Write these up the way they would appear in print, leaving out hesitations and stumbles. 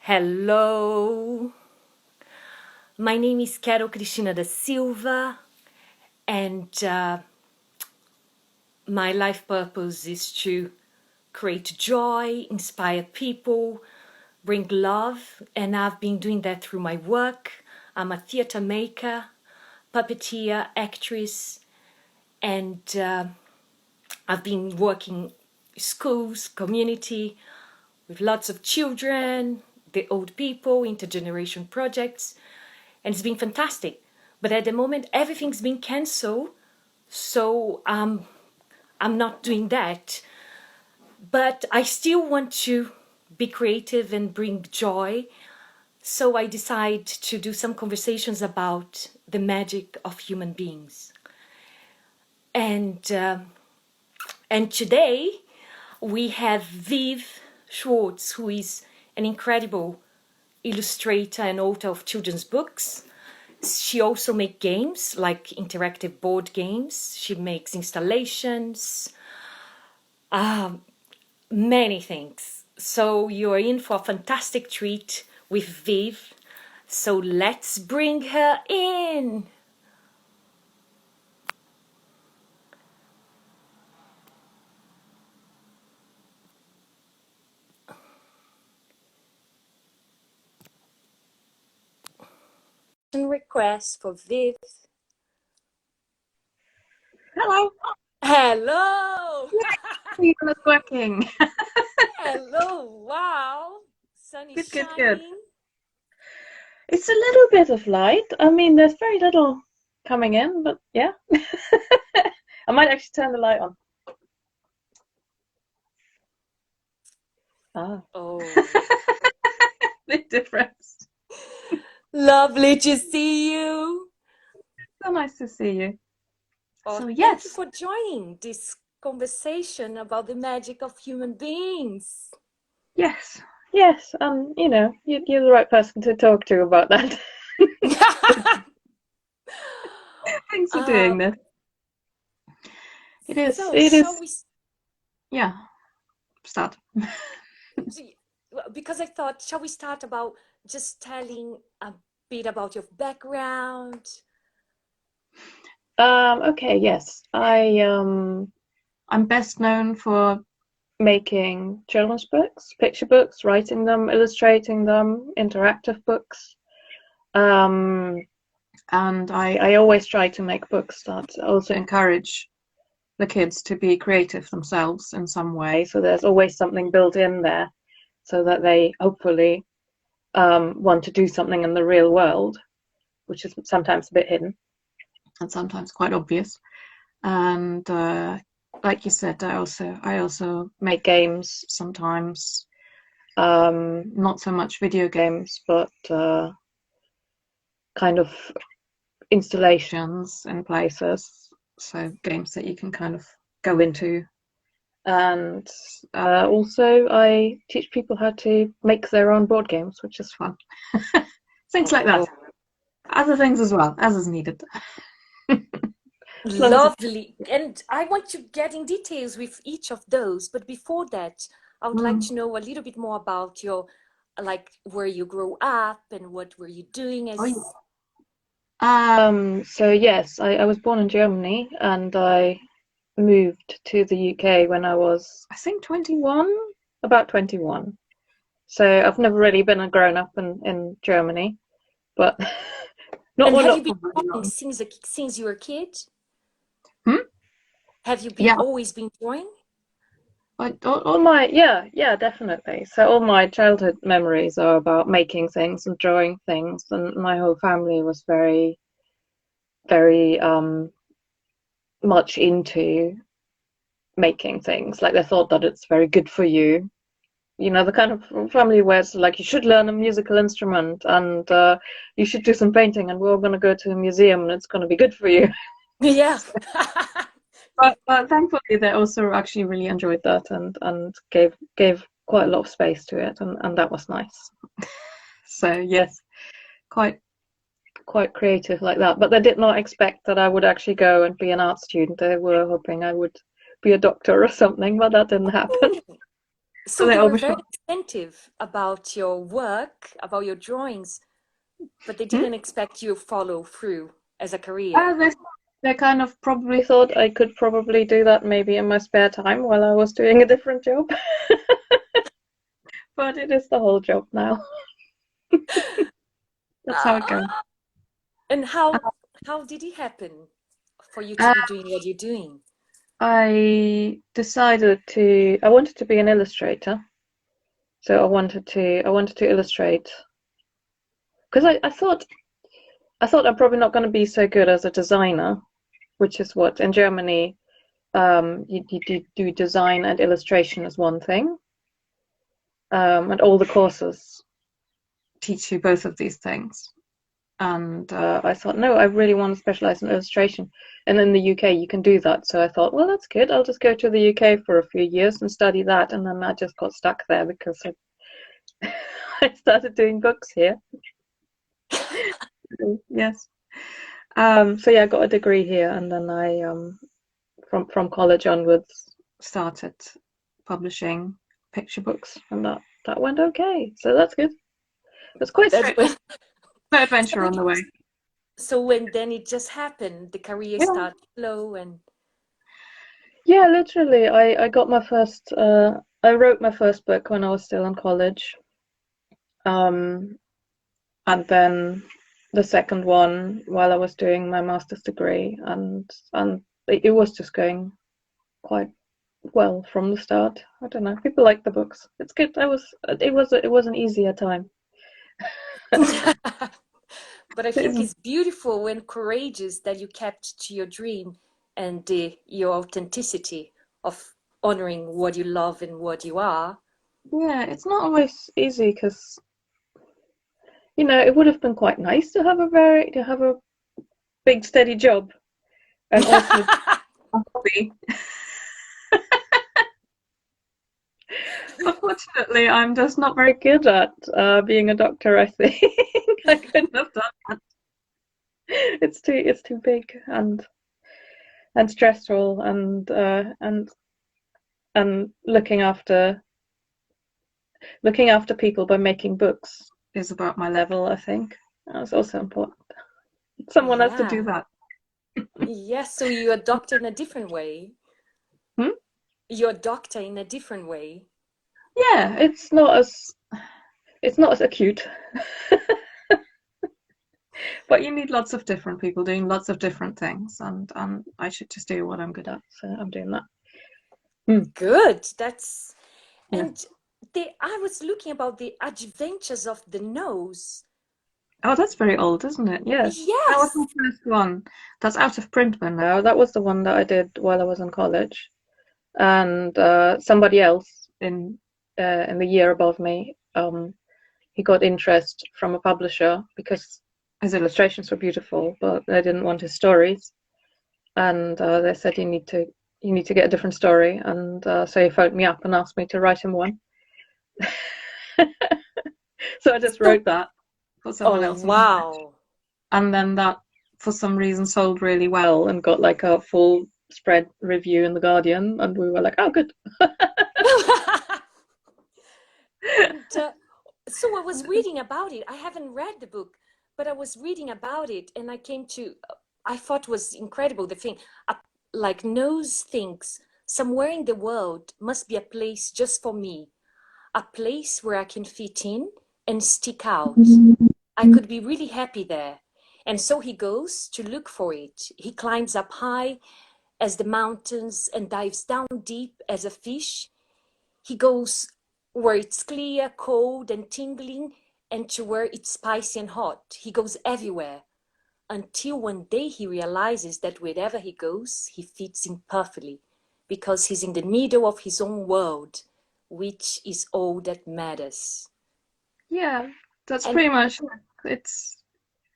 Hello, my name is Karol Cristina da Silva, and my life purpose is to create joy, inspire people, bring love, and I've been doing that through my work. I'm a theater maker, puppeteer, actress, and I've been working schools, community, with lots of children, the old people, intergeneration projects, and it's been fantastic. But at the moment, everything's been cancelled, so I'm not doing that. But I still want to be creative and bring joy. So I decide to do some conversations about the magic of human beings. And today we have Viv Schwarz, who is an incredible illustrator and author of children's books. She also makes games, like interactive board games. She makes installations, many things. So you're in for a fantastic treat with Viv. So let's bring her in. Request for Viv. Hello. Hello. It's working. Hello. Wow. Sun is Good. shining. It's a little bit of light. I mean, there's very little coming in, but yeah. I might actually turn the light on. Ah, Oh, big difference. lovely to see you. So nice to see you. Oh, So thank you yes, for joining this conversation about the magic of human beings. yes. You're the right person to talk to about that. Thanks for uh, doing this. It so, is. shall we? Yeah. Start. Because I thought, shall we start about just telling a bit about your background? Okay. Yes. I'm best known for making children's books, picture books, writing them, illustrating them, interactive books. And I always try to make books that also encourage the kids to be creative themselves in some way. So there's always something built in there so that they hopefully want to do something in the real world, which is sometimes a bit hidden and sometimes quite obvious. And like you said, I also make games sometimes. Not so much video games, but kind of installations in places. So games that you can kind of go into. And also, I teach people how to make their own board games, which is fun. Things like that. Oh, Other things as well, as is needed. As long as lovely. And I want to get in details with each of those. But before that, I would like Mm. to know a little bit more about your, like, where you grew up and what were you doing Oh, as. yeah. So yes, I was born in Germany and I moved to the UK when I was, I think, 21, about 21. So I've never really been a grown up in Germany, but not And well, have you not been for very drawing long. since you were a kid? Hmm? Have you been Yeah, always been drawing? all my yeah, definitely. So all my childhood memories are about making things and drawing things, and my whole family was very much into making things. Like they thought that it's very good for you. You know, the kind of family where it's like you should learn a musical instrument and you should do some painting, and we're all going to go to a museum and it's going to be good for you. Yeah. But thankfully, they also actually really enjoyed that and gave quite a lot of space to it, and that was nice. So yes, quite quite creative like that. But they did not expect that I would actually go and be an art student. They were hoping I would be a doctor or something, but that didn't happen. So they they were very overshot. attentive about your work, about your drawings, but they Hmm? didn't expect you to follow through as a career. They kind of probably thought I could probably do that maybe in my spare time while I was doing a different job. But it is the whole job now. That's how it goes. Ah, and how did it happen for you to Uh, be doing what you're doing? I decided I wanted to be an illustrator. So I wanted to illustrate because I thought I'm probably not going to be so good as a designer, which is what in Germany you do design and illustration as one thing, and all the courses teach you both of these things. And I thought, no, I really want to specialize in illustration. And in the UK, you can do that. So I thought, well, that's good. I'll just go to the UK for a few years and study that. And then I just got stuck there because I started doing books here. Yes. So yeah, I got a degree here, and then I from college onwards started publishing picture books, and that went okay. So that's good. It's quite That's straight, when, quite adventure on the way. so when then it just happened, the career Yeah, started flow and yeah. Literally, I got my first. I wrote my first book when I was still in college, and then the second one while I was doing my master's degree, and it was just going quite well from the start. I don't know. People like the books. It's good. It was an easier time. but I think It's, it's beautiful and courageous that you kept to your dream and your authenticity of honoring what you love and what you are. yeah, it's not always easy because it would have been quite nice to have a big steady job and also a hobby. Unfortunately, I'm just not very good at being a doctor, I think. I couldn't have done that. It's too big and stressful and looking after people by making books is about my level, I think. That's also important. Someone has to do Yeah. that. Yes, so you're a doctor in a different way. Hmm? You're a doctor in a different way. Yeah, it's not as acute. But you need lots of different people doing lots of different things, and I should just do what I'm good at, so I'm doing that. Hmm. Good. That's Yeah. and I was looking about the adventures of the nose. Oh, that's very old, isn't it? Yes. That was Yes. the first one. That's out of print by now. That was the one that I did while I was in college. And somebody else in the year above me, he got interest from a publisher because his illustrations were beautiful, but they didn't want his stories. And they said you need to get a different story. And so he phoned me up and asked me to write him one. So I just So, wrote that for someone oh else in college. wow. And then that for some reason sold really well and got like a full spread review in the Guardian, and we were like, oh, good. And so I was reading about it. I haven't read the book, but I was reading about it and I came to, I thought was incredible. The thing, like Nose thinks somewhere in the world must be a place just for me, a place where I can fit in and stick out. I could be really happy there. And so he goes to look for it. He climbs up high as the mountains and dives down deep as a fish. He goes where it's clear, cold, and tingling, and to where it's spicy and hot. He goes everywhere until one day he realizes that wherever he goes, he fits in perfectly because he's in the middle of his own world, which is all that matters. Yeah, that's And pretty much it.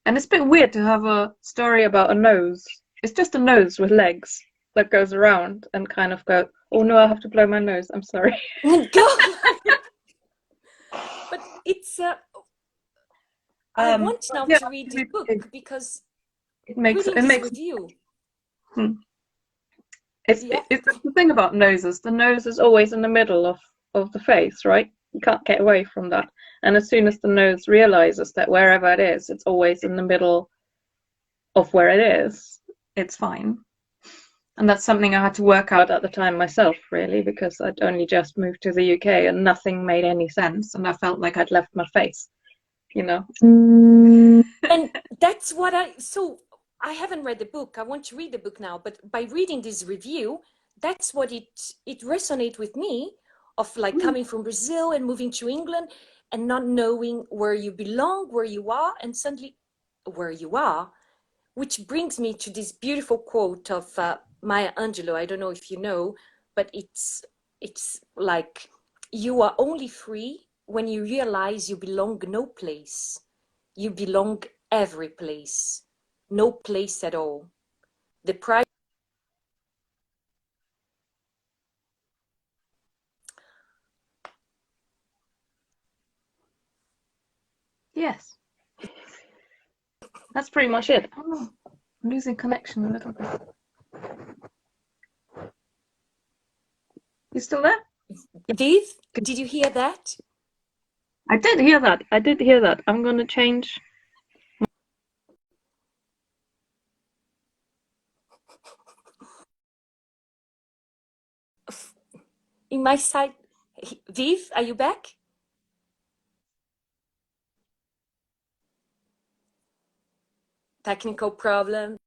And it's a bit weird to have a story about a nose. It's just a nose with legs that goes around and kind of go, oh no, I have to blow my nose. I'm sorry. go, but it's, I want now Yeah, to read this book because reading it this makes review, hmm. yeah, It's the thing about noses. The nose is always in the middle of the face, right? You can't get away from that. And as soon as the nose realizes that wherever it is, it's always in the middle of where it is, it's fine. And that's something I had to work out at the time myself, really, because I'd only just moved to the UK and nothing made any sense, and I felt like I'd left my face, you know. And that's what I haven't read the book. I want to read the book now, but by reading this review, that's what it resonated with me, of like coming from Brazil and moving to England and not knowing where you belong, where you are, and suddenly where you are, which brings me to this beautiful quote of Maya Angelou. I don't know if you know, but it's like, you are only free when you realize you belong no place. You belong every place, no place at all. The price. Yes, that's pretty much it. Oh, I'm losing connection a little bit. You still there? Viv, did you hear that? I did hear that. I did hear that. I'm going to change. In my side, Viv, are you back? Technical problems.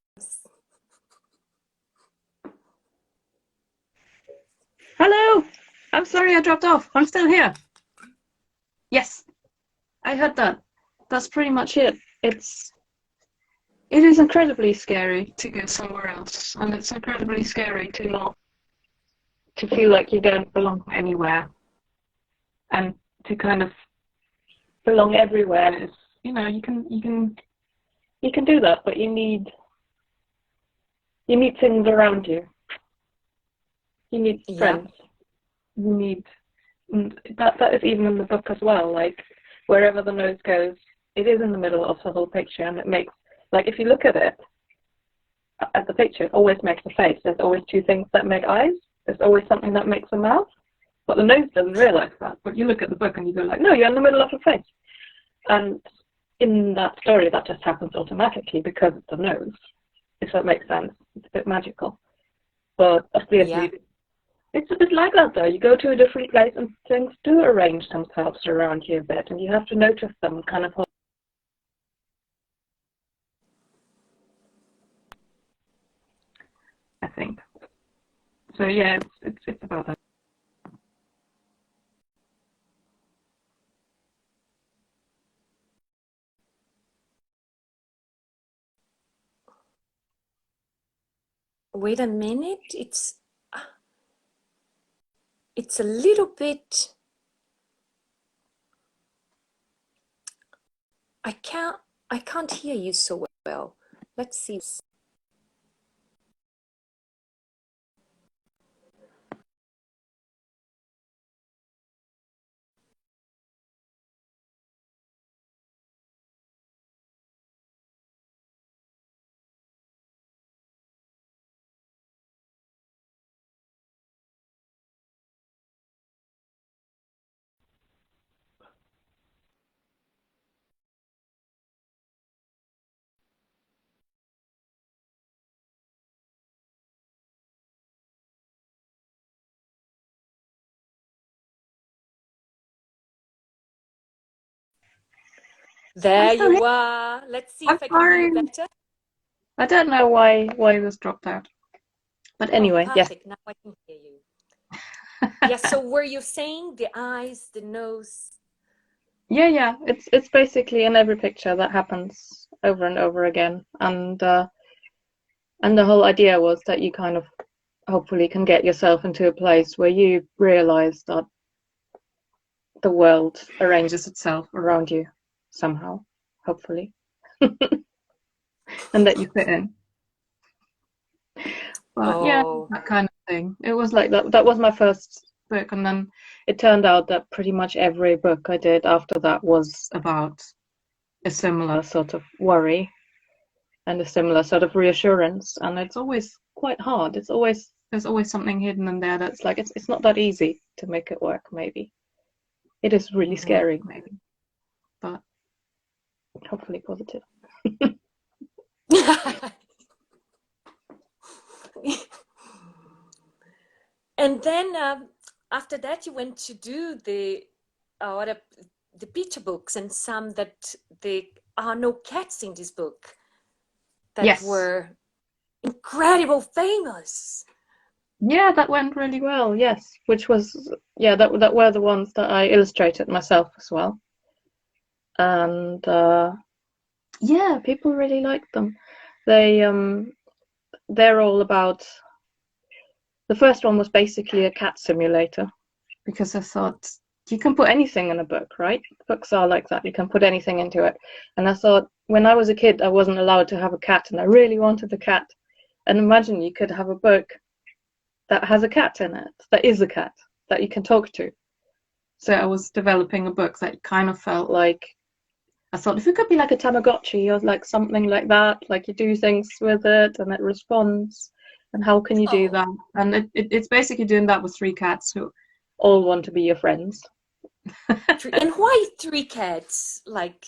Hello! I'm sorry I dropped off. I'm still here. Yes, I heard that. That's pretty much it. It is incredibly scary to go somewhere else, and it's incredibly scary to feel like you don't belong anywhere, and to kind of belong everywhere. Is, you know, you can do that, but you need things around you. You need friends. You need, and that is even in the book as well. Like, wherever the nose goes, it is in the middle of the whole picture, and it makes, like, if you look at it, at the picture, it always makes a face. There's always two things that make eyes. There's always something that makes a mouth. But the nose doesn't realize that. But you look at the book and you go like, no, you're in the middle of a face. And in that story, that just happens automatically because it's the nose, if that makes sense. It's a bit magical. But obviously, it's a bit like that, though. You go to a different place and things do arrange themselves around you a bit, and you have to notice them kind of. I think. So yeah, it's about that. Wait a minute. It's a little bit. I can't hear you so well. Let's see. There you are. Let's see if I can hear you better. I don't know why this dropped out. But anyway, perfect. Yes. Now I can hear you. Yes, so were you saying the eyes, the nose? Yeah. It's basically in every picture that happens over and over again. And the whole idea was that you kind of hopefully can get yourself into a place where you realize that the world arranges itself around you somehow, hopefully. And that you fit in. But yeah, that kind of thing. It was like that was my first book, and then it turned out that pretty much every book I did after that was about a similar sort of worry and a similar sort of reassurance. And it's always quite hard. It's always there's always something hidden in there that's like it's not that easy to make it work. Maybe it is really scary, maybe, but hopefully positive. And then after that, you went to do the picture books, and some that there are no cats in this book that Yes. were incredible, famous. Yeah, that went really well. Yes, which was that were the ones that I illustrated myself as well, and yeah, people really liked them. They're all about. The first one was basically a cat simulator, because I thought you can put anything in a book, right? Books are like that. You can put anything into it. And I thought when I was a kid, I wasn't allowed to have a cat, and I really wanted a cat. And imagine you could have a book that has a cat in it, that is a cat, that you can talk to. So I was developing a book that kind of felt like, I thought if it could be like a Tamagotchi or like something like that, like you do things with it and it responds. And how can you do that? And it's basically doing that with 3 cats who all want to be your friends. And why 3 cats? Like,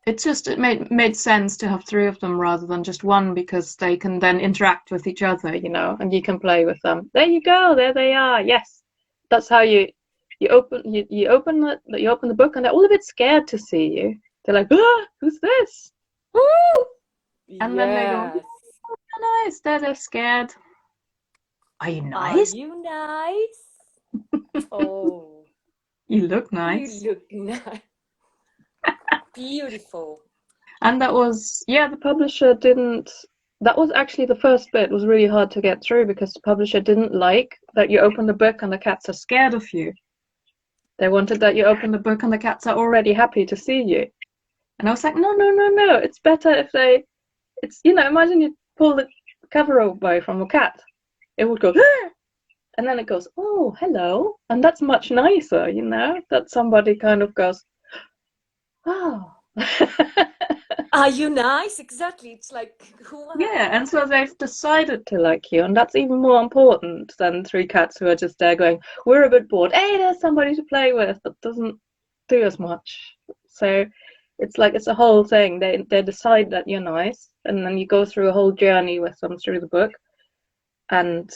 it made sense to have 3 of them rather than just one, because they can then interact with each other, and you can play with them. There you go, there they are. Yes, that's how you open the book, and they're all a bit scared to see you. They're like, who's this? woo! And then they go, oh, nice. They're scared. Are you nice? Are you nice? Oh, you look nice. You look nice. Beautiful. And that was, the publisher didn't. That was actually the first bit was really hard to get through, because the publisher didn't like that you open the book and the cats are scared of you. They wanted that you open the book and the cats are already happy to see you. And I was like, no. It's better if it's, imagine you pull the cover away from a cat. It would go, and then it goes, oh, hello. And that's much nicer, that somebody kind of goes, oh. Are you nice? Exactly. It's like, yeah, and so they've decided to like you, and that's even more important than 3 cats who are just there going, we're a bit bored. Hey, there's somebody to play with. That doesn't do as much. So it's like it's a whole thing. They decide that you're nice, and then you go through a whole journey with them through the book, and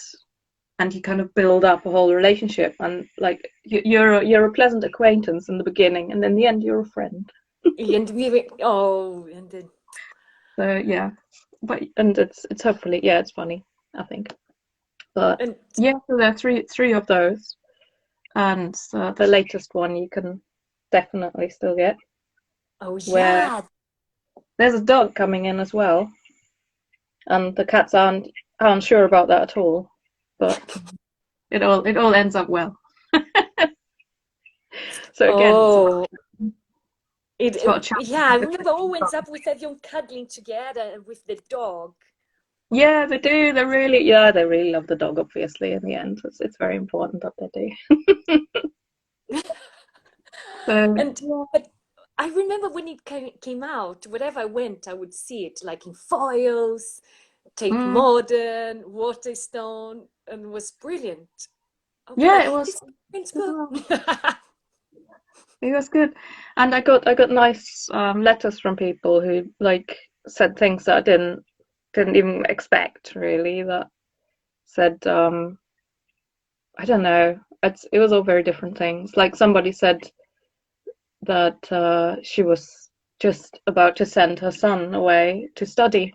you kind of build up a whole relationship, and like you're a pleasant acquaintance in the beginning, and in the end you're a friend. and then so yeah, and it's hopefully it's funny, I think. But so there are three of those, and the latest one you can definitely still get. Oh yeah. Where there's a dog coming in as well, and the cats aren't sure about that at all, but it all ends up well. So again, I remember all ends up with everyone cuddling together with the dog. Yeah, they do. They really love the dog. Obviously, in the end, it's very important that they do. But I remember when it came out, wherever I went, I would see it like in foils, Tate Modern, Waterstone, and it was brilliant. It was. It was good, and I got nice letters from people who like said things that I didn't even expect, really. That said, I don't know. It was all very different things. Like somebody said that she was just about to send her son away to study.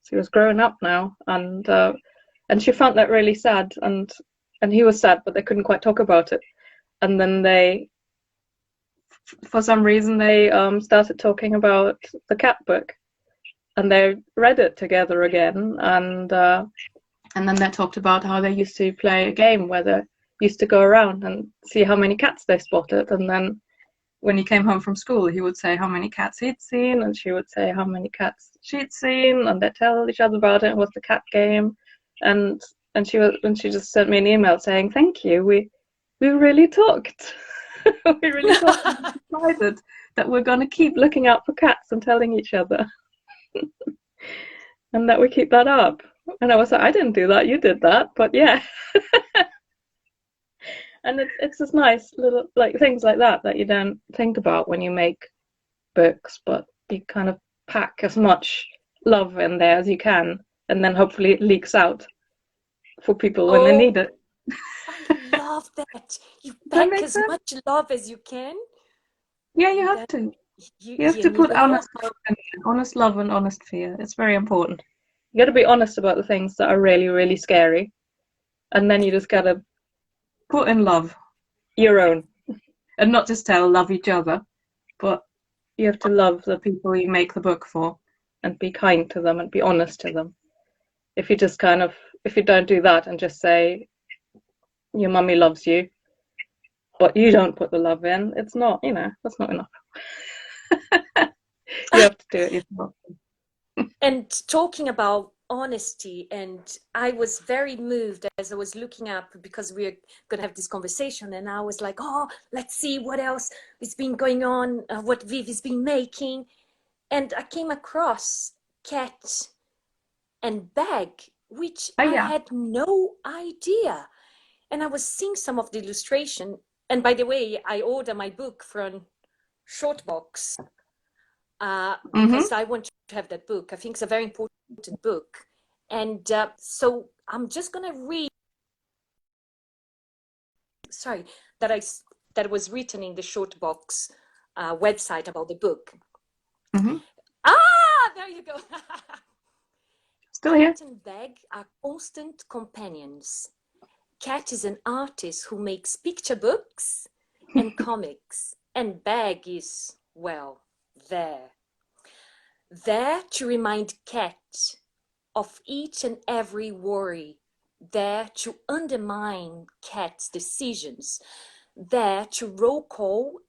So he was growing up now, and she found that really sad, and he was sad, but they couldn't quite talk about it. And then for some reason, they started talking about the cat book, and they read it together again, and then they talked about how they used to play a game where they used to go around and see how many cats they spotted, and then when he came home from school, he would say how many cats he'd seen, and she would say how many cats she'd seen, and they'd tell each other about it. It was the cat game, and she just sent me an email saying, thank you, we really talked. We really talked and decided that we're going to keep looking out for cats and telling each other. And that we keep that up. And I was like, I didn't do that, you did that, but yeah. And it's just nice little like things like that you don't think about when you make books, but you kind of pack as much love in there as you can, and then hopefully it leaks out for people when they Oh, need it. I love that. You Does that pack make as sense? much love as you can, Yeah, you and have then to. you You have you to put know honest how. love in there. Honest love and honest fear. It's very important. You got to be honest about the things that are really, really scary, and then you just gotta put in love, your own, and not just tell love each other, but you have to love the people you make the book for, and be kind to them and be honest to them. If you just kind of, if you don't do that and just say your mummy loves you, but you don't put the love in, it's not, that's not enough. You have to do it yourself. And talking about honesty, and I was very moved as I was looking up because we're going to have this conversation, and I was like, oh, let's see what else has been going on, what Viv has been making. And I came across Cat and Bag, which Oh I yeah. had no idea. And I was seeing some of the illustration. And by the way, I order my book from Shortbox Mm-hmm. because I want to have that book. I think it's a very important book. And so I'm just going to read, sorry, that I that was written in the Shortbox website about the book. Mm-hmm. Ah, there you go. Still here. Cat and Bag are constant companions. Cat is an artist who makes picture books and comics, and Bag is, well, there. There to remind Cat of each and every worry, there to undermine Cat's decisions, there to roll call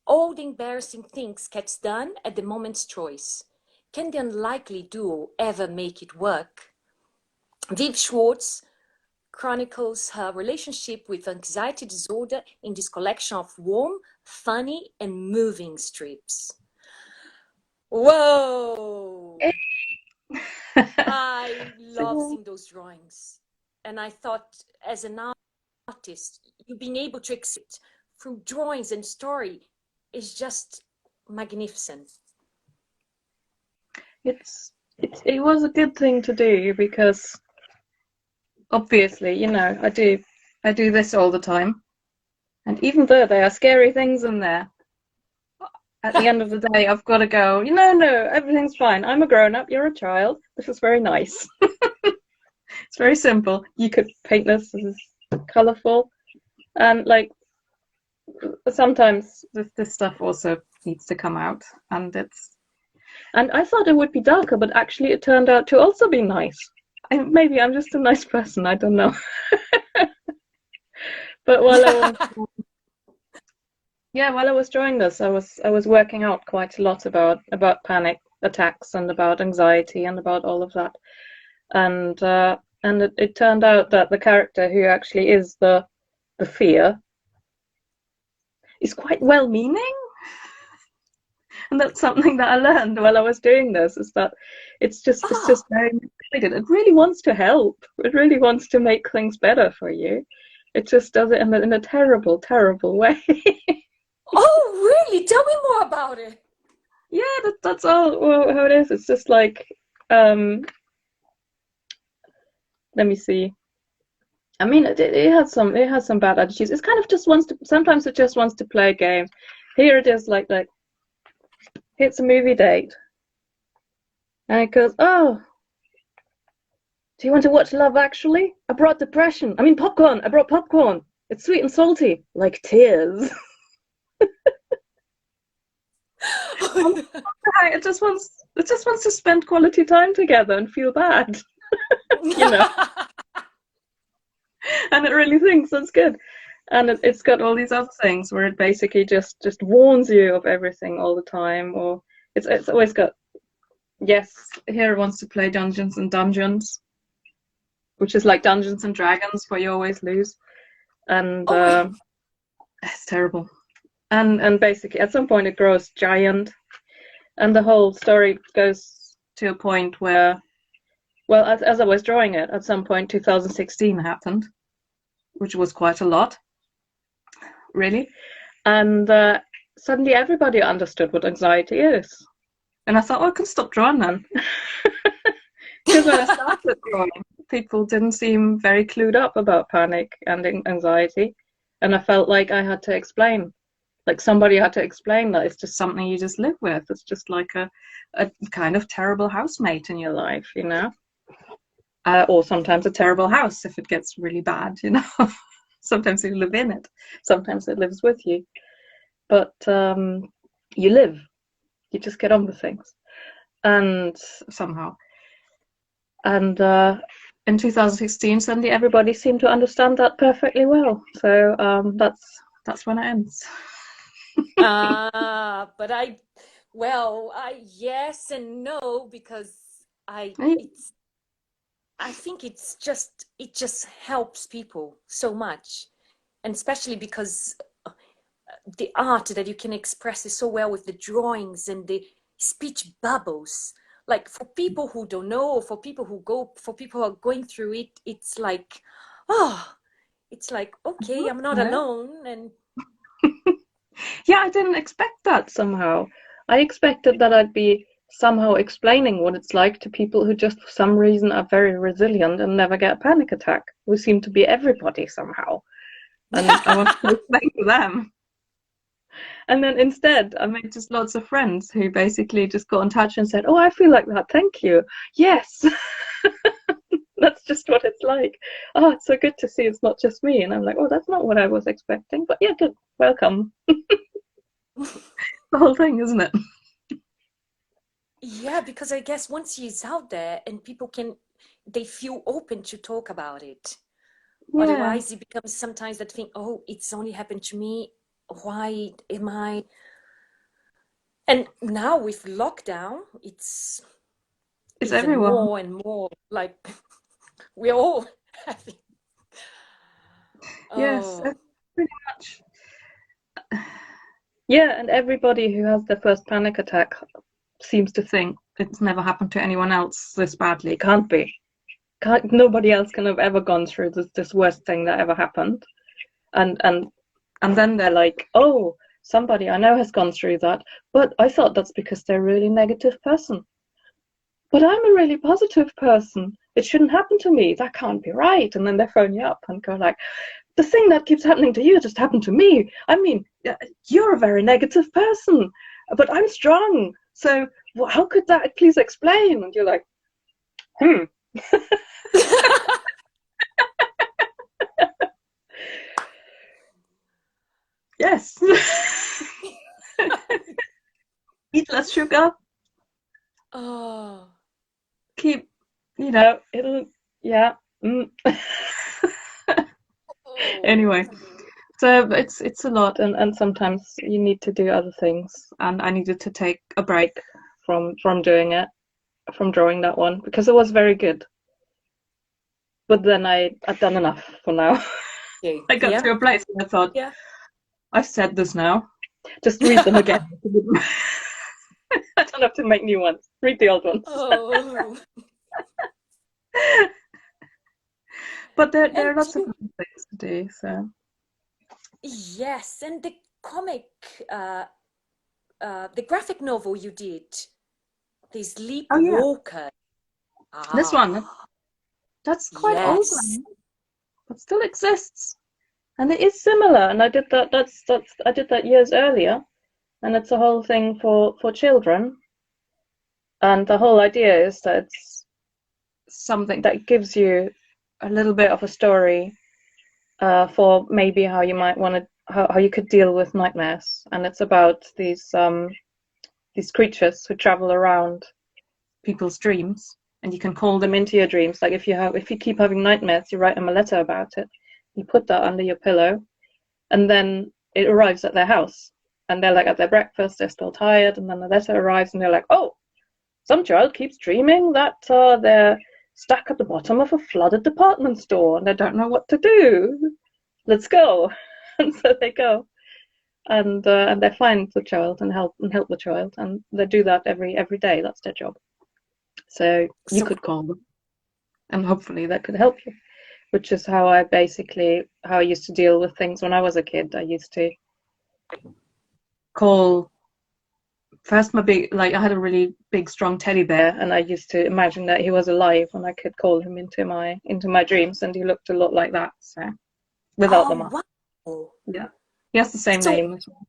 all the embarrassing things Cat's done at the moment's choice. Can the unlikely duo ever make it work? Viv Schwarz chronicles her relationship with anxiety disorder in this collection of warm, funny, and moving strips. Whoa! I love So, seeing those drawings. And I thought, as an artist, you being able to exit through drawings and story is just magnificent. it was a good thing to do because obviously, I do this all the time. And even though there are scary things in there, at the end of the day, I've got to go, no, everything's fine. I'm a grown up, you're a child. This is very nice. It's very simple. You could paint this is colorful. And like sometimes this stuff also needs to come out. And I thought it would be darker, but actually it turned out to also be nice. Maybe I'm just a nice person, I don't know. But while I was drawing this, I was working out quite a lot about panic attacks and about anxiety and about all of that, and it turned out that the character who actually is the fear is quite well-meaning, and that's something that I learned while I was doing this is that it's just very misguided. It really wants to help. It really wants to make things better for you. It just does it in a terrible, terrible way. Oh, really? Tell me more about it. Yeah, that's all how it is. It's just like, let me see. I mean, it has some bad attitudes. It kind of just wants to. Sometimes it just wants to play a game. Here it is, like it's a movie date, and it goes, "Oh, do you want to watch Love Actually? I brought depression. I mean popcorn. I brought popcorn. It's sweet and salty, like tears." It just wants to spend quality time together and feel bad, you know. And it really thinks that's good. And it's got all these other things where it basically just warns you of everything all the time, or it's always got, yes, here it wants to play Dungeons and Dungeons, which is like Dungeons and Dragons where you always lose, and Oh, it's terrible. And basically at some point it grows giant, and the whole story goes to a point where Well, as I was drawing it, at some point 2016 happened, which was quite a lot, really. And suddenly everybody understood what anxiety is. And I thought, oh, I can stop drawing then. Because when I started drawing, people didn't seem very clued up about panic and anxiety. And I felt like I had to explain, like somebody had to explain that it's just something you just live with. It's just like a kind of terrible housemate in your life, you know? Or sometimes a terrible house if it gets really bad, you know? Sometimes you live in it, sometimes it lives with you. But you live, you just get on with things. And somehow. And in 2016, suddenly everybody seemed to understand that perfectly well. So that's when it ends. But I yes and no, because Right? I think it just helps people so much, and especially because the art that you can express it so well with the drawings and the speech bubbles. Like for people who don't know, or for people who are going through it, it's like, oh, it's like, okay, I'm not Yeah. alone. And Yeah, I didn't expect that somehow. I expected that I'd be somehow explaining what it's like to people who just for some reason are very resilient and never get a panic attack. We seem to be everybody somehow. And I wanted to explain to them. And then instead, I made just lots of friends who basically just got in touch and said, oh, I feel like that. Thank you. Yes, that's just what it's like. Oh, it's so good to see it's not just me. And I'm like, oh, that's not what I was expecting. But yeah, good. Welcome. The whole thing, isn't it? yeah, because I guess once he's out there and they feel open to talk about it. Yeah, Otherwise, it becomes sometimes that thing, oh, it's only happened to me. Why am I? And now with lockdown, it's it's even everyone. more and more like we're all having, Yes, oh, pretty much. Yeah, and everybody who has their first panic attack seems to think it's never happened to anyone else this badly. It can't be. Nobody else can have ever gone through this worst thing that ever happened. And and and then they're like, oh, somebody I know has gone through that, but I thought that's because they're a really negative person. But I'm a really positive person. It shouldn't happen to me. That can't be right. And then they phone you up and go like, the thing that keeps happening to you just happened to me. I mean, you're a very negative person, but I'm strong. So how could that please explain? And you're like, hmm. Yes. Eat less sugar. oh, Keep, it'll, yeah. Mm. oh. Anyway, so it's a lot, and sometimes you need to do other things, and I needed to take a break from doing it, from drawing that one because it was very good. But then I'd done enough for now. Okay. I got Yeah, to a place where I thought, yeah. I've said this now. Just read them again. I don't have to make new ones. Read the old ones. Oh. But there are And lots of you, other things to do. So yes, and the comic, uh, the graphic novel you did, the oh yeah, Sleepwalker. this one Ah, that's quite old yes. now, but still exists, and it is similar. And I did that. That's I did that years earlier, and it's a whole thing for children. And the whole idea is that it's something that gives you a little bit of a story for maybe how you might want to how you could deal with nightmares. And it's about these creatures who travel around people's dreams, and you can call them into your dreams. Like if you keep having nightmares, you write them a letter about it. You put that under your pillow, and then it arrives at their house, and they're like at their breakfast, they're still tired, and then the letter arrives, and they're like, oh, some child keeps dreaming that they're stuck at the bottom of a flooded department store and they don't know what to do. Let's go. And so they go, and they find the child and help the child, and they do that every day. That's their job. So you So could call them. and hopefully that could help you. Which is how I used to deal with things when I was a kid. I used to call first I had a really big, strong teddy bear, and I used to imagine that he was alive, and I could call him into my dreams, and he looked a lot like that. So without the Oh, mask. wow. Yeah, he has the same So name as well.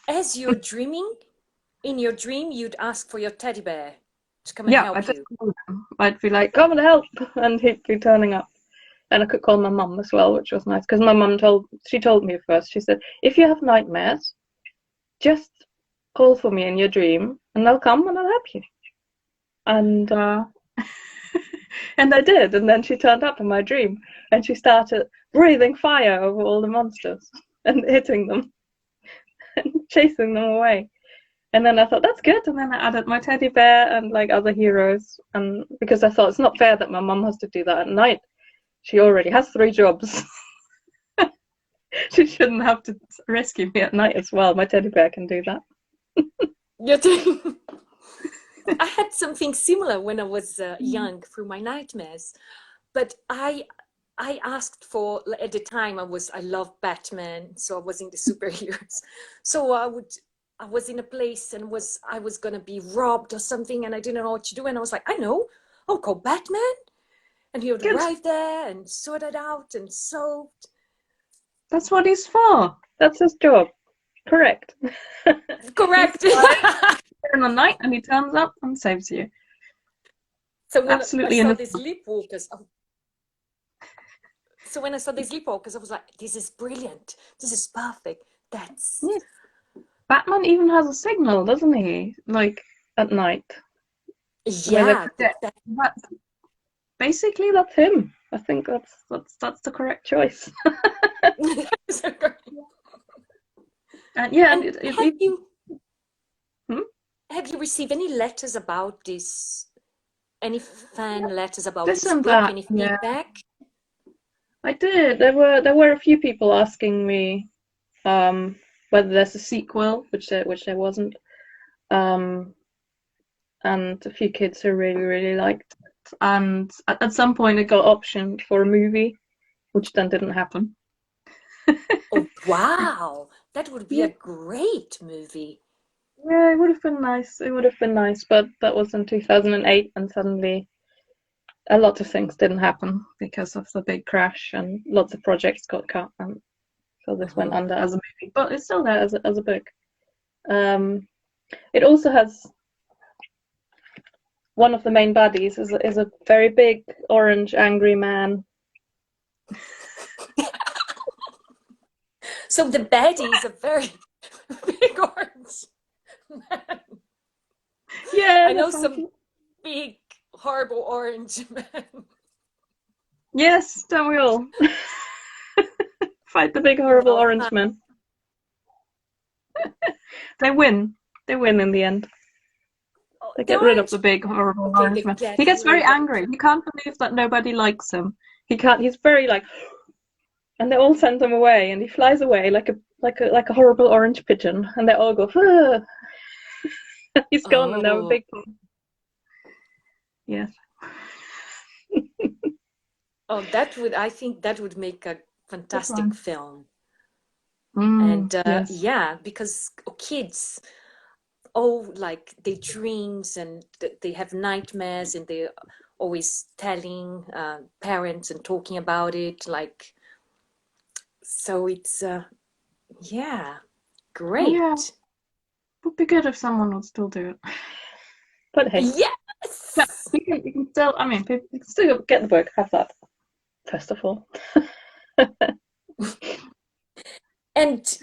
as you're dreaming, in your dream, you'd ask for your teddy bear to come and Yeah, I help just you. called him. I'd be like, "Come and help," and he'd be turning up. And I could call my mum as well, which was nice because my mum told me first. She said, "If you have nightmares, just call for me in your dream, and I'll come and I'll help you." And and I did. And then she turned up in my dream, and she started breathing fire over all the monsters and hitting them and chasing them away. And then I thought, that's good. And then I added my teddy bear and like other heroes, and because I thought it's not fair that my mum has to do that at night. She already has 3 jobs. She shouldn't have to rescue me at night as well. My teddy bear can do that. You're doing... I had something similar when I was young through my nightmares, but I asked for, at the time I loved Batman, so I was in the superheroes. So I was in a place and I was gonna be robbed or something, and I didn't know what to do, and I was like, I know, I'll call Batman, and he would Good. arrive there and sort it out and solved. That's what he's for. That's his job. Correct. Correct. In the night, and he turns up and saves you. So when Absolutely. I saw the sleepwalkers, I was like, this is brilliant. This is perfect. That's... Yes. Batman even has a signal, doesn't he? Like at night. Yeah. That's basically that's him. I think that's the correct choice. Yeah. Have you received any letters about this? Any fan letters about This this and book? that, Any feedback? I did. There were a few people asking me whether there's a sequel, which there wasn't, and a few kids who really liked it. And at some point, it got optioned for a movie, which then didn't happen. Oh wow, that would be Yeah. a great movie. Yeah, it would have been nice. It would have been nice, but that was in 2008, and suddenly a lot of things didn't happen because of the big crash, and lots of projects got cut, and so this went under as a movie. But it's still there as a book. It also has one of the main baddies is a very big orange angry man. So the baddie is a very big orange man. Yeah, I know some big horrible orange men. Yes, don't we all? Fight the big horrible orange man. They win. They win in the end. They get rid of the big horrible orange man. He gets very angry. He can't believe that nobody likes him. He can't. He's very like, and they all send him away, and he flies away like a horrible orange pigeon, and they all go. He's gone, and they're a big. Yes. Oh, I think that would make a fantastic film. And yes. Yeah, because kids, like their dreams, and they have nightmares, and they're always telling parents and talking about it, like, so it's yeah, great. Yeah. It would be good if someone would still do it. But hey. Yes! Yeah, you can still, I mean, you can still get the book, have that, first of all. And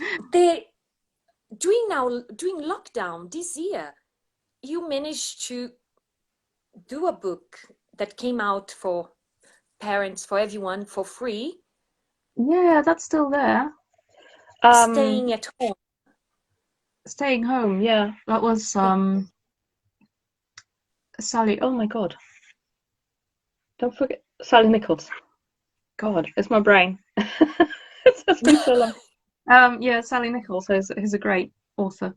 during lockdown this year, you managed to do a book that came out for parents, for everyone, for free. Yeah, that's still there. Staying at home. Staying home, yeah. That was Sally. Oh my God. Don't forget Sally Nichols. God, it's my brain. It's just been so long. Yeah, Sally Nichols is a great author.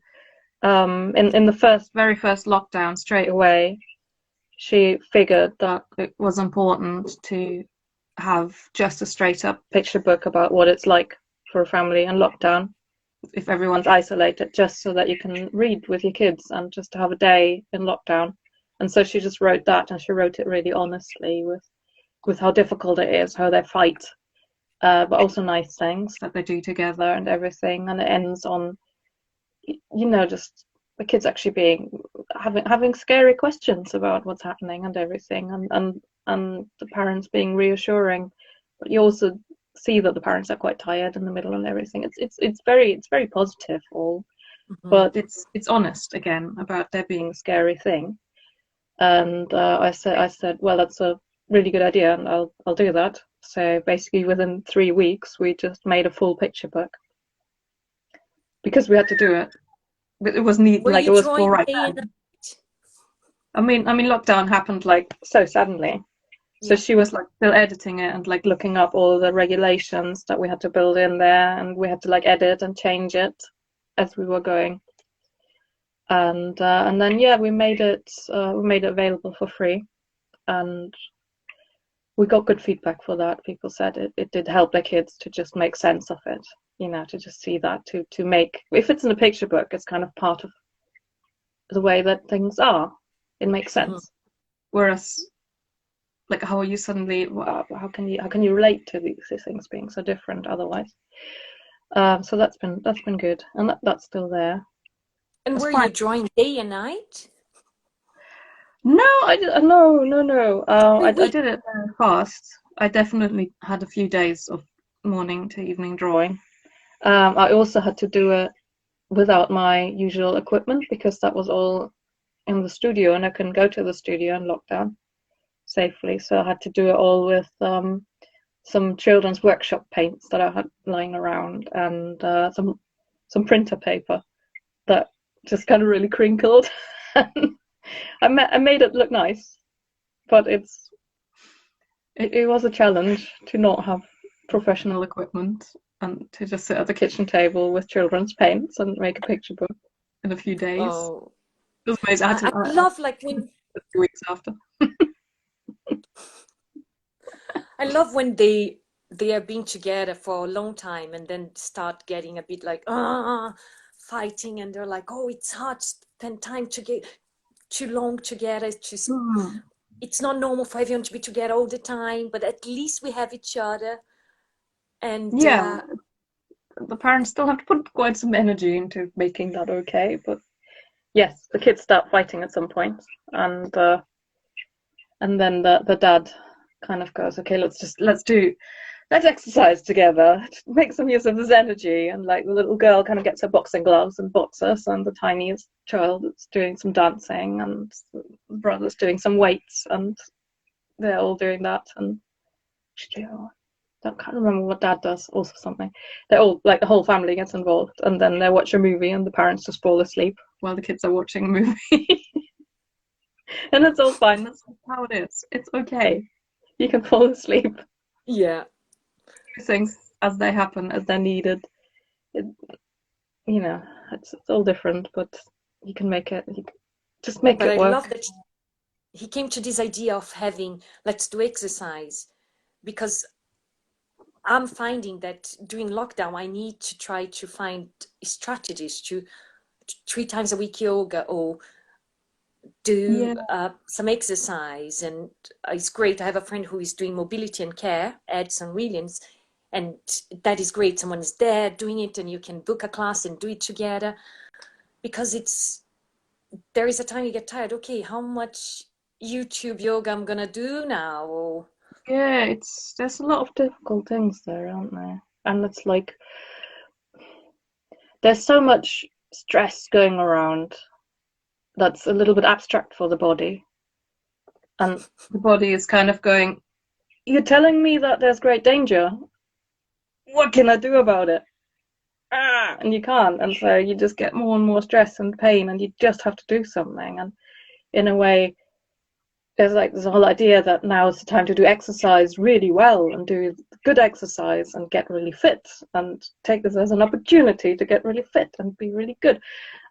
In the very first lockdown, straight away, she figured that it was important to have just a straight up picture book about what it's like for a family in lockdown if everyone's isolated, just so that you can read with your kids and just to have a day in lockdown. And so she just wrote that, and she wrote it really honestly with how difficult it is, how they fight, but also nice things that they do together and everything. And it ends on, just the kids actually having scary questions about what's happening and everything, and the parents being reassuring. But you also see that the parents are quite tired in the middle and everything. It's very positive all, but it's honest again about there being a scary thing. And I said, well, that's a really good idea, and I'll do that. So basically, within 3 weeks, we just made a full picture book because we had to do it. But it was neat, Were like it you was for drawing right day and then. night? I mean, lockdown happened like so suddenly. So Yeah. she was like still editing it and like looking up all the regulations that we had to build in there, and we had to like edit and change it as we were going. And then yeah, we made it available for free, and we got good feedback for that. People said it did help their kids to just make sense of it, to just see that, to make, if it's in a picture book, it's kind of part of the way that things are. It makes sense. Whereas, like, how are you suddenly? How can you relate to these things being so different otherwise? So that's been good, and that's still there. And It's were fine. you drawing day and night? No, no. I We did it very fast. I definitely had a few days of morning to evening drawing. I also had to do it without my usual equipment because that was all in the studio, and I couldn't go to the studio in lockdown safely. So I had to do it all with some children's workshop paints that I had lying around, and some printer paper that just kind of really crinkled. I made it look nice, but it was a challenge to not have professional equipment and to just sit at the kitchen table with children's paints and make a picture book in a few days. oh, It was amazing. I love like when 2 weeks after. I love when they have been together for a long time and then start getting a bit like fighting, and they're like, oh, it's hard to spend time to get too long together. It's not normal for everyone to be together all the time, but at least we have each other. And Yeah, the parents still have to put quite some energy into making that okay, but yes, the kids start fighting at some point, and then the dad kind of goes, okay, let's exercise together, make some use of this energy. And like the little girl kind of gets her boxing gloves and boxes, and the tiniest child is doing some dancing, and the brother's doing some weights, and they're all doing that. And I can't remember what dad does, also something. They're all like the whole family gets involved, and then they watch a movie, and the parents just fall asleep while the kids are watching a movie. And it's all fine. That's how it is. It's okay. You can fall asleep. yeah, Do things as they happen, as they're needed. It, you know, it's all different, but you can make it. You can just make but it I love work. that he came to this idea of having, let's do exercise, because I'm finding that during lockdown, I need to try to find strategies to 3 times a week yoga, or do Yeah, some exercise. And it's great. I have a friend who is doing mobility and care, Edson Williams, and that is great. Someone is there doing it, and you can book a class and do it together, because there is a time you get tired. Okay, how much YouTube yoga I'm gonna do now? Or yeah. There's a lot of difficult things there, aren't there? And it's like there's so much stress going around that's a little bit abstract for the body, and the body is kind of going, "You're telling me that there's great danger. What can I do about it?" And you can't, and so you just get more and more stress and pain, and you just have to do something. And in a way, there's a whole idea that now is the time to do exercise really well and do good exercise and get really fit and take this as an opportunity to get really fit and be really good.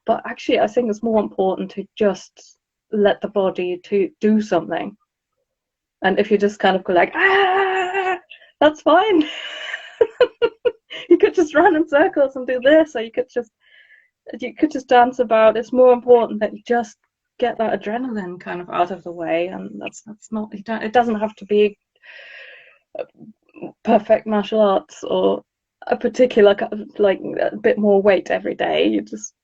But actually, I think it's more important to just let the body to do something. And if you just kind of go like, ah, that's fine. You could just run in circles and do this, or you could just dance about. It's more important that you just get that adrenaline kind of out of the way, and that's not, it doesn't have to be perfect martial arts or a particular like a bit more weight every day. You just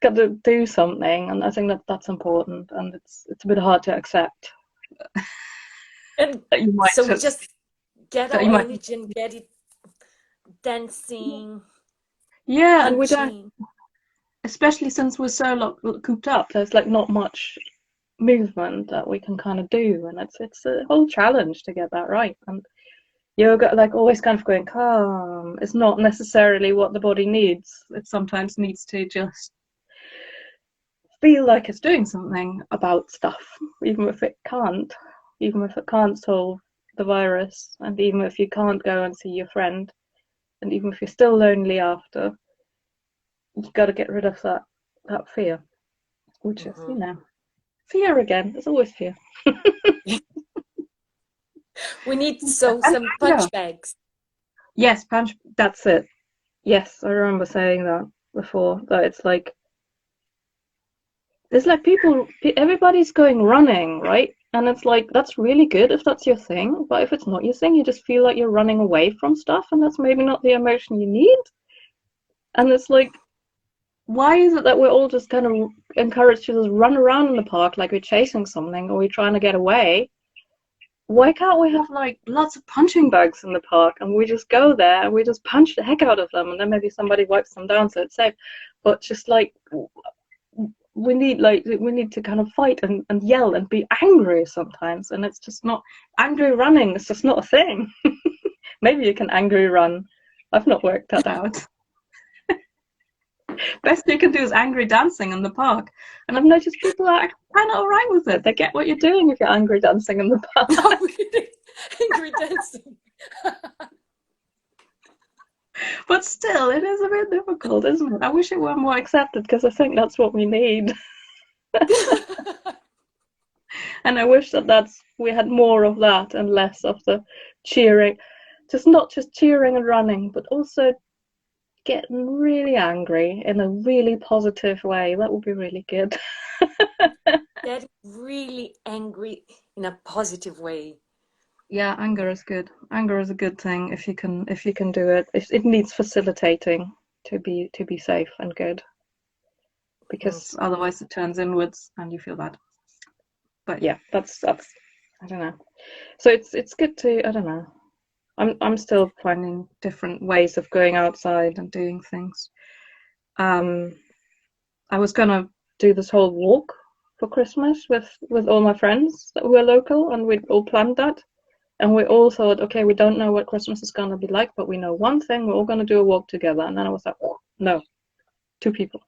got to do something, and I think that's important, and it's a bit hard to accept. And That you might so we just get that our you might energy and get it dancing, yeah, and we don't, punching. especially since we're so cooped up. There's like not much movement that we can kind of do, and it's a whole challenge to get that right. And yoga, like always kind of going calm, is not necessarily what the body needs. It sometimes needs to just feel like it's doing something about stuff, even if it can't, even if it can't solve the virus, and even if you can't go and see your friend, and even if you're still lonely after, you got to get rid of that fear, which is, Mm-hmm. fear again. There's always fear. We need And some anger. punch bags. Yes, punch. That's it. Yes, I remember saying that before. That it's like everybody's going running, right? And it's like that's really good if that's your thing. But if it's not your thing, you just feel like you're running away from stuff, and that's maybe not the emotion you need. And it's like, why is it that we're all just kind of encouraged to just run around in the park like we're chasing something or we're trying to get away? Why can't we have like lots of punching bags in the park and we just go there and we just punch the heck out of them, and then maybe somebody wipes them down so it's safe? But just like we need to kind of fight and yell and be angry sometimes, and it's just not, angry running is just not a thing. Maybe you can angry run. I've not worked that out. Best you can do is angry dancing in the park, and I've noticed people are kind of all right with it. They get what you're doing if you're angry dancing in the park. No, angry dancing. But still, it is a bit difficult, isn't it? I wish it were more accepted, because I think that's what we need. And I wish that we had more of that and less of the cheering. Just not just cheering and running, but also getting really angry in a really positive way. That would be really good. Get really angry in a positive way. Yeah, anger is good. Anger is a good thing if you can do it. It needs facilitating to be safe and good, because otherwise it turns inwards and you feel bad. But yeah, that's I don't know. So it's good to, I don't know. I'm still finding different ways of going outside and doing things. I was gonna do this whole walk for Christmas with all my friends that were local, and we'd all planned that. And we all thought, okay, we don't know what Christmas is gonna be like, but we know one thing: we're all gonna do a walk together. And then I was like, oh, no, 2 people.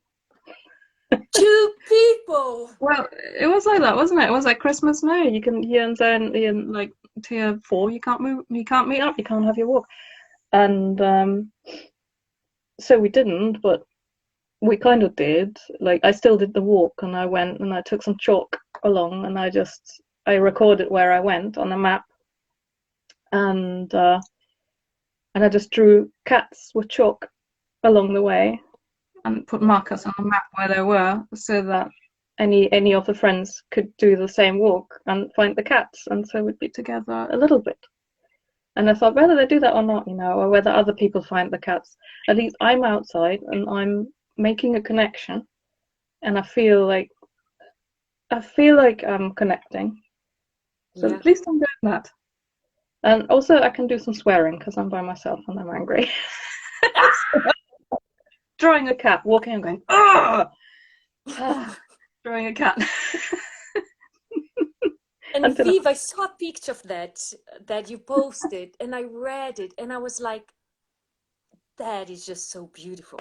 2 people. Well, it was like that, wasn't it? It was like Christmas. No, you can, and then in like tier 4, you can't meet up, you can't have your walk. And so we didn't, but we kind of did. Like, I still did the walk, and I went and I took some chalk along, and I recorded where I went on a map, and I just drew cats with chalk along the way and put markers on the map where they were, so that any of the friends could do the same walk and find the cats, and so we'd be together a little bit. And I thought, whether they do that or not, or whether other people find the cats, at least I'm outside and I'm making a connection, and I feel like I'm connecting. So Yeah. at least I'm doing that. And also I can do some swearing because I'm by myself and I'm angry. Drawing a cat, walking and going, ah, drawing a cat. And Until Viv, I saw a picture of that you posted, and I read it, and I was like, that is just so beautiful.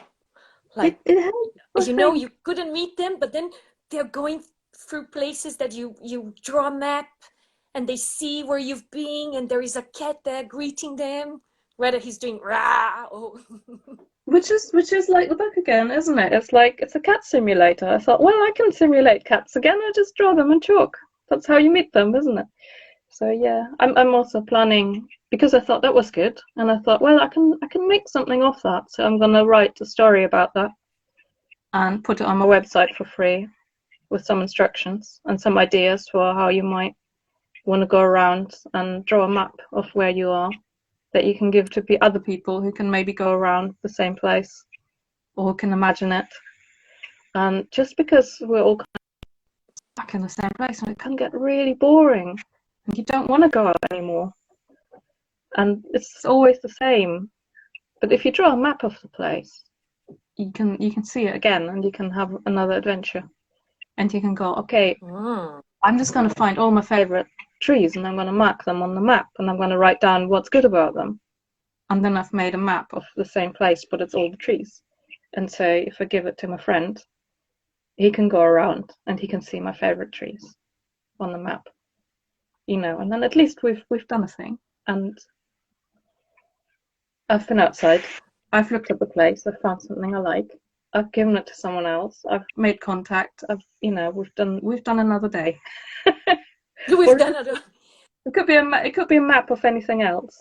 Like, it helps, I think. you couldn't meet them, but then they're going through places that you draw a map, and they see where you've been, and there is a cat there greeting them. whether he's doing rah or Which is like the book again, isn't it? It's like it's a cat simulator. I thought, well, I can simulate cats again. I just draw them in chalk. That's how you meet them, isn't it? So yeah, I'm also planning because I thought that was good, and I thought, well, I can make something off that. So I'm gonna write a story about that and put it on my website for free with some instructions and some ideas for how you might want to go around and draw a map of where you are that you can give to other people who can maybe go around the same place or who can imagine it. And just because we're all kind of back in the same place, and it can get really boring, and you don't want to go out anymore, and it's always the same. But if you draw a map of the place, you can see it again, and you can have another adventure, and you can go, okay, I'm just going to find all my favorite trees, and I'm going to mark them on the map, and I'm going to write down what's good about them. And then I've made a map of the same place, but it's all the trees. And so if I give it to my friend, he can go around and he can see my favorite trees on the map, and then at least we've done a thing. And I've been outside, I've looked at the place, I've found something I like, I've given it to someone else, I've made contact, we've done another day. we've done it. It could be a map of anything else.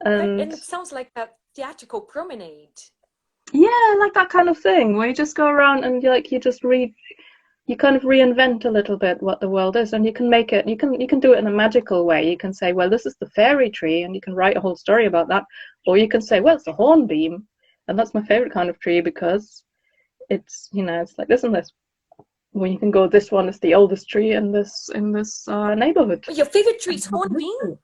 And it sounds like a theatrical promenade. Yeah, like that kind of thing where you just go around and you just read, you kind of reinvent a little bit what the world is, and you can make it, you can do it in a magical way. You can say, well, this is the fairy tree, and you can write a whole story about that. Or you can say, well, it's a hornbeam, and that's my favorite kind of tree because it's, it's like this and this. Well, you can go, this one is the oldest tree in this neighborhood. Your favorite tree is hornbeam?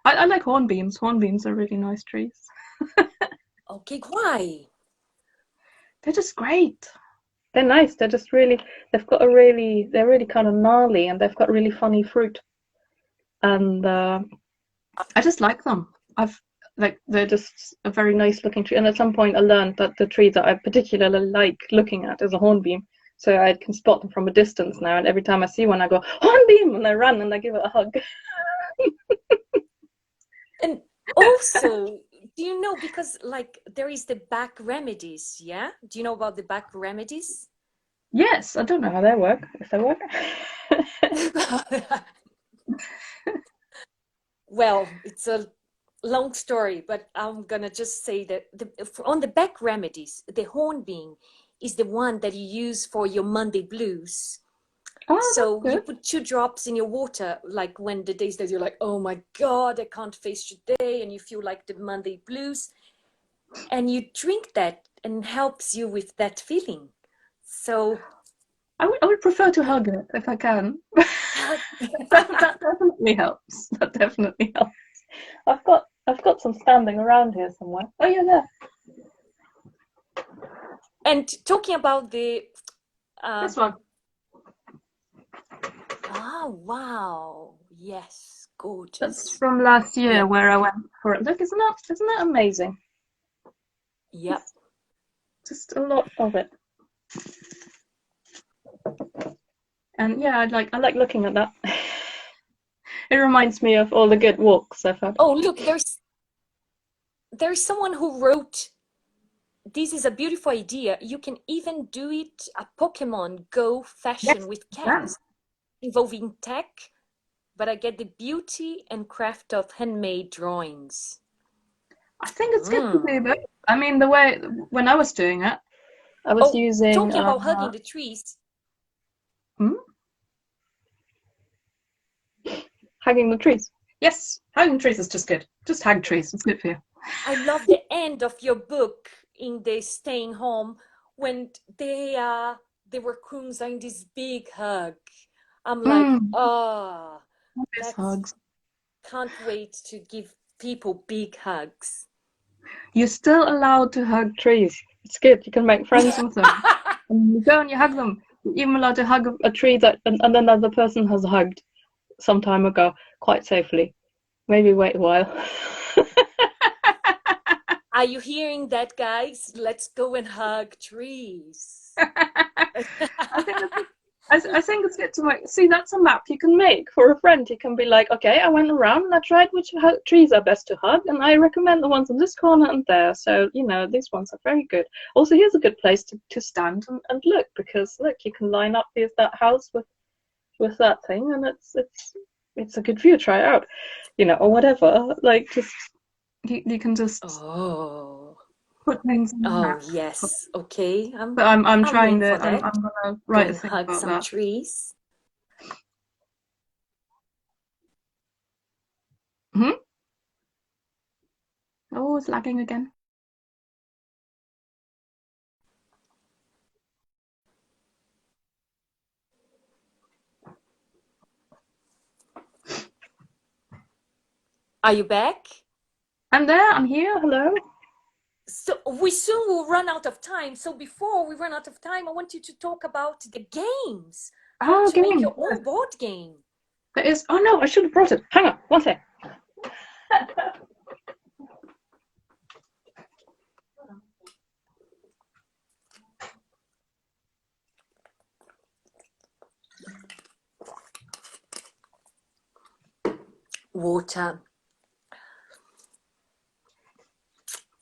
I like hornbeams. Hornbeams are really nice trees. Okay, why? They're just great. They're nice. They're just really, they're really kind of gnarly, and they've got really funny fruit. And I just like them. They're just a very nice looking tree. And at some point I learned that the tree that I particularly like looking at is a hornbeam. So I can spot them from a distance now. And every time I see one, I go, hornbeam! And I run and I give it a hug. And also, do you know, because like there is the back remedies, yeah? Do you know about the back remedies? Yes, I don't know how they work, if they work. Well, it's a long story, but I'm gonna just say that on the back remedies, the hornbeam is the one that you use for your Monday blues. Oh, so you put 2 drops in your water, like when the days that you're like, oh my God, I can't face today, and you feel like the Monday blues, and you drink that, and it helps you with that feeling. So I would prefer to hug it if I can. that definitely helps. That definitely helps. I've got some standing around here somewhere. Oh, you're there. And talking about the This one. Oh, wow. Yes, gorgeous. That's from last year where I went for it. Look, isn't that amazing? Yep. Just a lot of it. And yeah, I like looking at that. It reminds me of all the good walks I've had. Oh, look, there's someone who wrote, this is a beautiful idea. You can even do it a Pokemon Go fashion with cats, involving tech, but I get the beauty and craft of handmade drawings. I think it's good to do that. I mean, the way when I was doing it, I was using. Talking about hugging the trees. Hugging the trees. Yes, hugging trees is just good. Just hug trees. It's good for you. I love the end of your book in the staying home when the raccoons are in this big hug. I'm like, hugs. Can't wait to give people big hugs. You're still allowed to hug trees. It's good. You can make friends with them. And you go and you hug them. You're even allowed to hug a tree that another person has hugged some time ago, quite safely. Maybe wait a while. Are you hearing that, guys? Let's go and hug trees. I I think it's good to make. See, that's a map you can make for a friend. You can be like, okay, I went around and I tried which trees are best to hug, and I recommend the ones in this corner and there. So, you know, these ones are very good. Also, here's a good place to stand and look, because look, you can line up that house with that thing, and it's a good view. Try it out, you know, or whatever. Like, just you can just put things in the map. Yes. Okay. But I'm trying in for to. I'm that. gonna Go write a and thing hug about some that. trees. Oh, it's lagging again. Are you back? I'm there. I'm here. Hello. So we soon will run out of time. So before we run out of time, I want you to talk about the games. How to make your own board game. There is. Oh no, I should have brought it. Hang on, one sec. Water.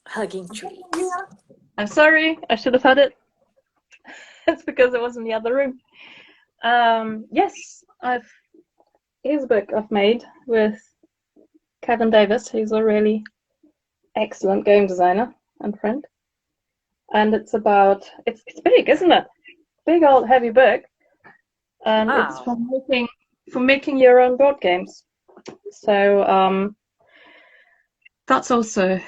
Hugging trees. I'm sorry. I should have had it. It's because it was in the other room. Yes, here's a book I've made with Kevin Davis. He's a really excellent game designer and friend. And it's big, isn't it? Big old heavy book. And it's for making your own board games. So that's also,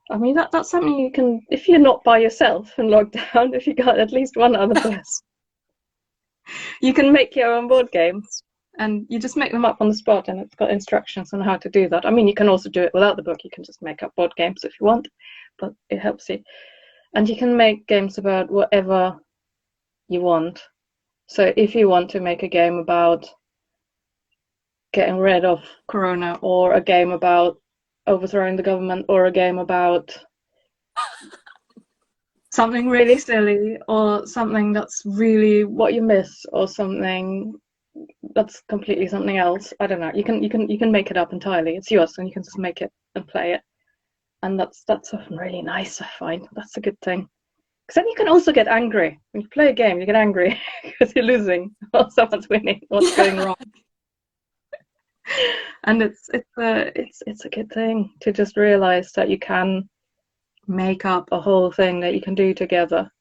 I mean, that's something you can, if you're not by yourself in lockdown, if you got at least one other person, you can make your own board games, and you just make them up on the spot, and it's got instructions on how to do that. I mean, you can also do it without the book. You can just make up board games if you want, but it helps you. And you can make games about whatever you want. So if you want to make a game about getting rid of Corona, or a game about overthrowing the government, or a game about something really silly, or something that's really what you miss, or something that's completely something else. I don't know. You can make it up entirely. It's yours, and you can just make it and play it. And that's often really nice, I find. That's a good thing. Because then you can also get angry. When you play a game, you get angry because you're losing or someone's winning, what's going wrong. And it's a good thing to just realize that you can make up a whole thing that you can do together.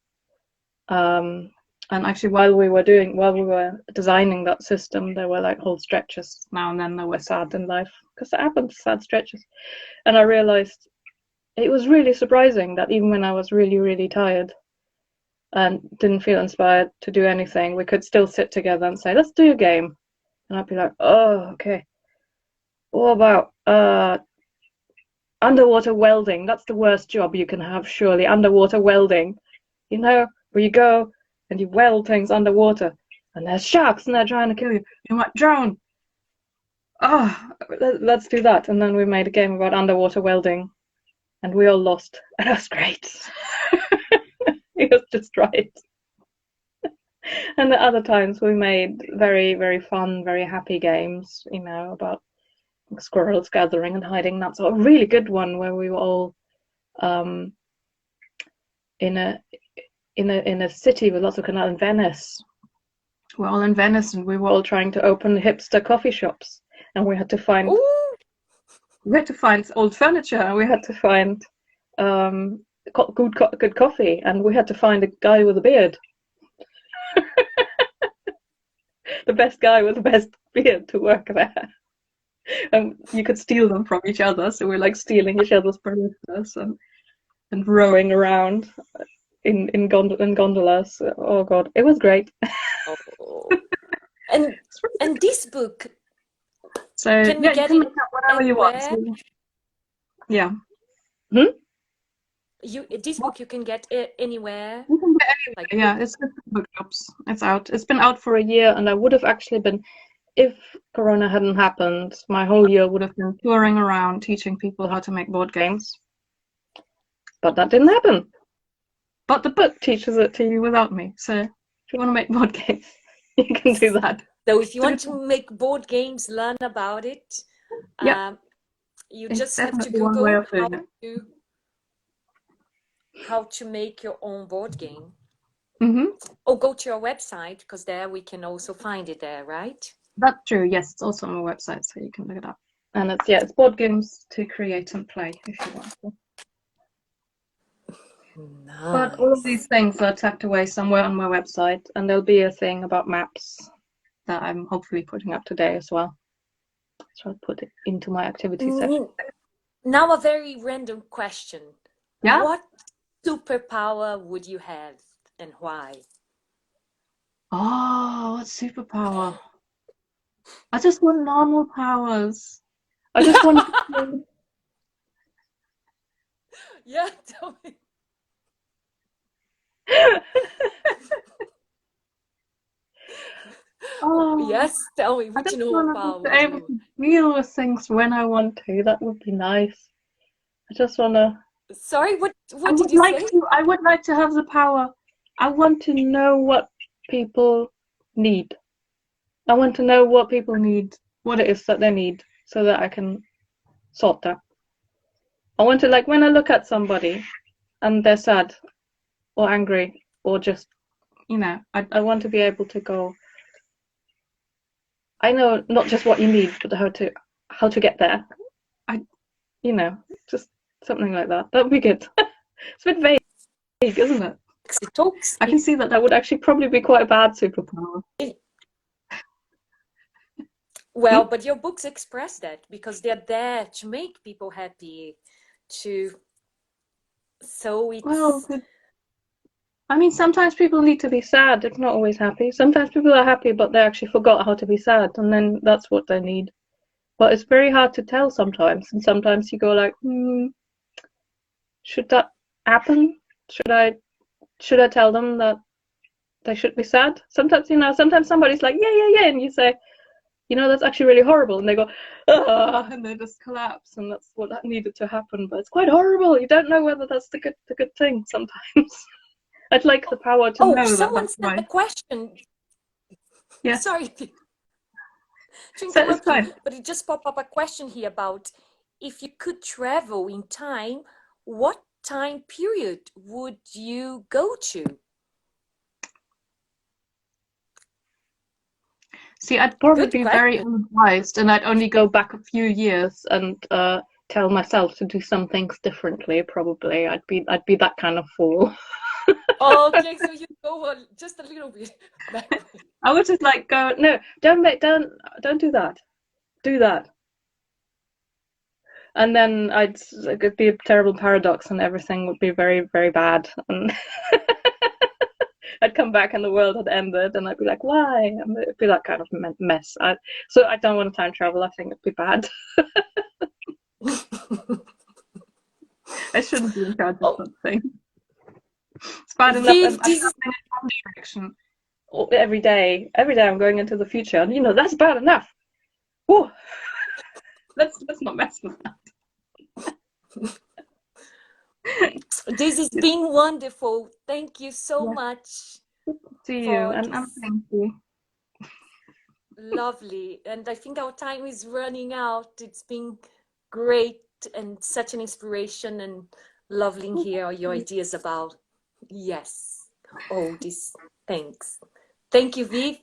And actually, while we were designing that system, there were like whole stretches now and then that were sad in life, because it happens, sad stretches. And I realized it was really surprising that even when I was really, really tired and didn't feel inspired to do anything, we could still sit together and say, let's do a game. And I'd be like, oh, okay. What about underwater welding? That's the worst job you can have, surely. Underwater welding, you know, where you go and you weld things underwater, and there's sharks and they're trying to kill you. You might drown. Oh, let's do that. And then we made a game about underwater welding, and we all lost. And that was great. It was just right. And the other times we made very, very fun, very happy games, you know, about squirrels gathering and hiding. That's a really good one where we were all in a city with lots of canal in Venice. We're all in Venice, and we were all trying to open hipster coffee shops, and we had to find old furniture, and we had to find good coffee, and we had to find a guy with a beard. The best guy with the best beard to work there. And you could steal them from each other, so we're like stealing each other's baristas and rowing around in gondolas. Oh god, it was great. Oh. And this book, so can yeah, we get you can it make up whatever you want. So, yeah. This book you can get anywhere. You can get anywhere. Like, yeah, it's good for bookshops. It's out. It's been out for a year, and I would have actually been, if Corona hadn't happened, my whole year would have been touring around teaching people how to make board games. But that didn't happen. But the book teaches it to you without me. So if you want to make board games, you can do that. So if you want to make board games, learn about it. Yeah, You it's just have to definitely one way Google of doing it. how to make your own board game. Mm-hmm. Or go to your website, because there we can also find it there, right? That's true. Yes, it's also on my website, so you can look it up. And it's board games to create and play if you want to. But all of these Nice. things are tucked away somewhere on my website, and there'll be a thing about maps that I'm hopefully putting up today as well. So I'll put it into my activity section. Now a very random question. Yeah? What superpower would you have and why? Oh, what superpower? I just want normal powers. I just want to... Yeah, tell me. Oh, Yes, tell me, I which just normal want to power be would able you? to deal with things when I want to. That would be nice. I just want to... Sorry, what did you say? I would like to have the power. I want to know what people need. I want to know what people need, what it is that they need, so that I can sort that. I want to, like, when I look at somebody and they're sad or angry or just, I want to be able to go, I know not just what you need, but how to get there. Just something like that. That would be good. It's a bit vague, isn't it? It talks. I can see that would actually probably be quite a bad superpower. Well, but your books express that because they're there to make people happy, so Well, it's... I mean, sometimes people need to be sad. They're not always happy. Sometimes people are happy, but they actually forgot how to be sad, and then that's what they need. But it's very hard to tell sometimes, and sometimes you go like, should that happen? Should I tell them that they should be sad? Sometimes, sometimes somebody's like, yeah, and you say, that's actually really horrible, and they go, and they just collapse, and that's what needed to happen. But it's quite horrible. You don't know whether that's the good thing sometimes. I'd like the power to know that Someone that's sent a right. question. Yes. Sorry to So it's interrupt you, fine. but it just popped up a question here about if you could travel in time, what time period would you go to? See, I'd probably Good be very question. unwise, and I'd only go back a few years and tell myself to do some things differently. Probably, I'd be that kind of fool. Okay, so you go just a little bit backward. I would just like go, no, don't do that. Do that. And then it'd be a terrible paradox, and everything would be very, very bad. And I'd come back, and the world had ended, and I'd be like, why? And it'd be that kind of mess. So I don't want to time travel. I think it'd be bad. I shouldn't be in charge of something. It's bad enough. I'm Viv, this is... in one direction every day. Every day I'm going into the future, and that's bad enough. Whew. Let's not mess with that. This has been wonderful. Thank you so much. See you, and thank you. Lovely. And I think our time is running out. It's been great and such an inspiration, and lovely to hear your ideas about. Yes. Oh, this. Thanks. Thank you, Viv.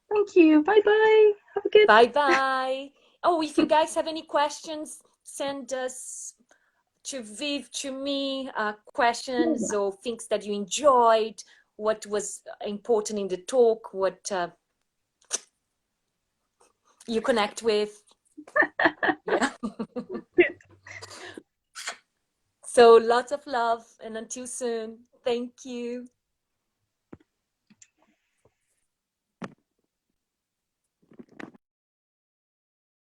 Thank you. Bye bye. Have a good. Bye bye. Oh, if you guys have any questions, send us to Viv, to me, questions or things that you enjoyed, what was important in the talk, what you connect with. Yeah. So lots of love, and until soon. Thank you.